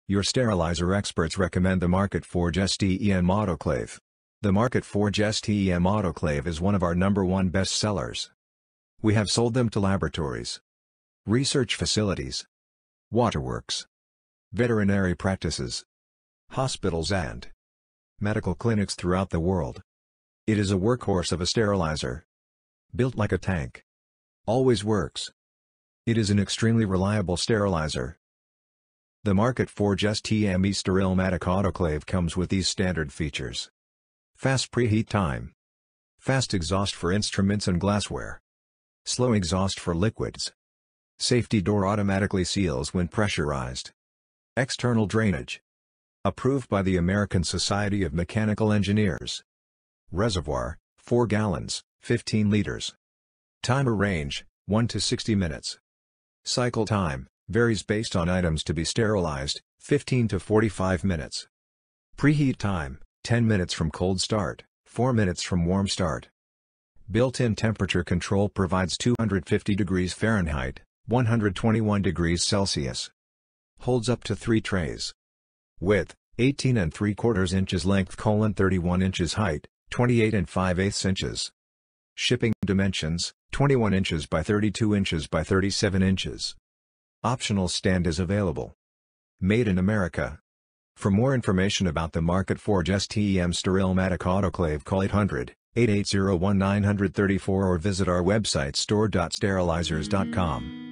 Your sterilizer experts recommend the Market Forge STEM Autoclave. The Market Forge STEM Autoclave is one of our #1 bestsellers. We have sold them to laboratories, research facilities, waterworks, veterinary practices, hospitals and medical clinics throughout the world. It is a workhorse of a sterilizer. Built like a tank. Always works. It is an extremely reliable sterilizer. The Market Forge STME Sterilmatic Autoclave comes with these standard features. Fast preheat time. Fast exhaust for instruments and glassware. Slow exhaust for liquids. Safety door automatically seals when pressurized. External drainage. Approved by the American Society of Mechanical Engineers. Reservoir, 4 gallons, 15 liters. Timer range, 1 to 60 minutes. Cycle time, varies based on items to be sterilized, 15 to 45 minutes. Preheat time, 10 minutes from cold start, 4 minutes from warm start. Built-in temperature control provides 250 degrees Fahrenheit, 121 degrees Celsius. Holds up to 3 trays. Width, 18 3/4 inches. Length: 31 inches. Height, 28 5/8 inches. Shipping dimensions, 21 inches by 32 inches by 37 inches. Optional stand is available. Made in America. For more information about the Market Forge STEM Sterilmatic Autoclave, call 800-880-1934 or visit our website store.sterilizers.com.